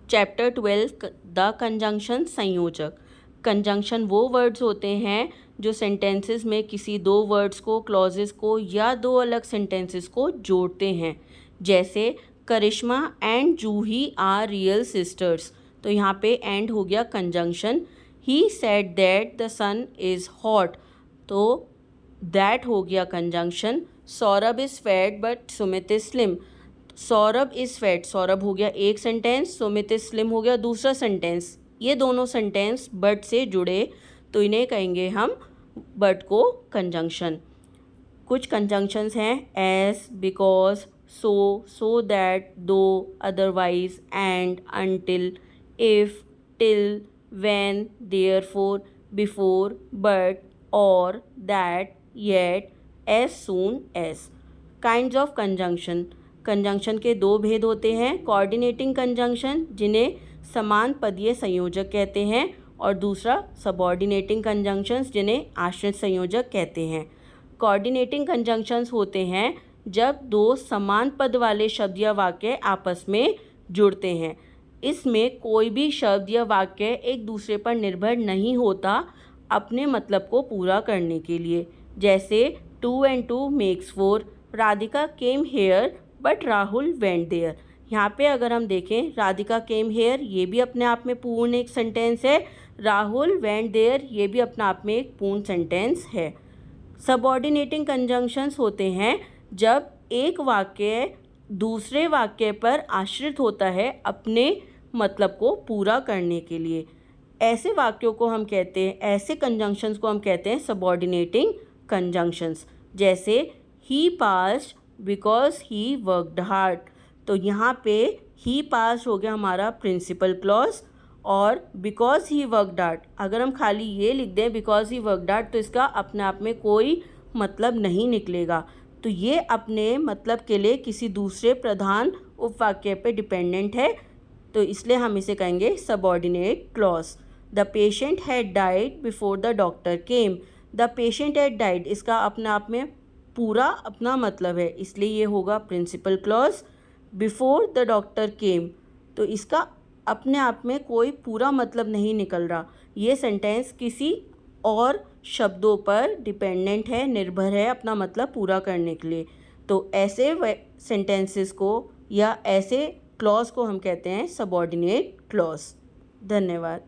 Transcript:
Chapter 12 the conjunction संयोजक। Conjunction वो words होते हैं जो सेंटेंसेस में किसी दो वर्ड्स को, क्लॉजेस को या दो अलग सेंटेंसेस को जोड़ते हैं। जैसे Karishma and Juhi are real sisters, तो यहाँ पे एंड हो गया conjunction. He said that the sun is hot, तो दैट हो गया conjunction. Saurabh is fat but Sumit is slim, Saurabh is fat, Saurabh हो गया एक सेंटेंस, सुमित इज़ स्लिम हो गया दूसरा सेंटेंस। ये दोनों सेंटेंस बट से जुड़े तो इन्हें कहेंगे हम बट को कंजंक्शन। कुछ कंजंक्शंस हैं as, because, so that, though, otherwise, and, until, if, till, when, therefore, before, but, और, that, yet, as soon as. Kinds of conjunction. कंजंक्शन के दो भेद होते हैं, कोऑर्डिनेटिंग कंजंक्शन जिन्हें समान पदीय संयोजक कहते हैं और दूसरा सबऑर्डिनेटिंग कंजंक्शंस जिन्हें आश्रित संयोजक कहते हैं। कोऑर्डिनेटिंग कंजंक्शंस होते हैं जब दो समान पद वाले शब्द या वाक्य आपस में जुड़ते हैं। इसमें कोई भी शब्द या वाक्य एक दूसरे पर निर्भर नहीं होता अपने मतलब को पूरा करने के लिए। जैसे 2 and 2 makes 4, Radhika came here but Rahul went there. यहाँ पे अगर हम देखें राधिका केम हेयर ये भी अपने आप में पूर्ण एक सेंटेंस है, राहुल वेंट देयर ये भी अपने आप में एक पूर्ण सेंटेंस है। सबऑर्डिनेटिंग कंजंक्शंस होते हैं जब एक वाक्य दूसरे वाक्य पर आश्रित होता है अपने मतलब को पूरा करने के लिए। ऐसे वाक्यों को हम कहते हैं, ऐसे कंजंक्शंस को हम कहते हैं सबऑर्डिनेटिंग कंजंक्शंस। जैसे he passed because he worked hard, तो यहाँ पे ही पास हो गया हमारा प्रिंसिपल क्लॉज, और बिकॉज ही वर्कड हार्ड अगर हम खाली ये लिख दें बिकॉज ही वर्कड हार्ड तो इसका अपने आप में कोई मतलब नहीं निकलेगा। तो ये अपने मतलब के लिए किसी दूसरे प्रधान उपवाक्य पे डिपेंडेंट है, तो इसलिए हम इसे कहेंगे subordinate clause. The patient had died before the doctor came, the patient had died इसका अपने आप में पूरा अपना मतलब है, इसलिए ये होगा principal clause. Before the doctor came, तो इसका अपने आप में कोई पूरा मतलब नहीं निकल रहा, ये सेंटेंस किसी और शब्दों पर डिपेंडेंट है, निर्भर है अपना मतलब पूरा करने के लिए। तो ऐसे सेंटेंसेस को या ऐसे क्लॉज को हम कहते हैं सबऑर्डिनेट क्लॉज। धन्यवाद।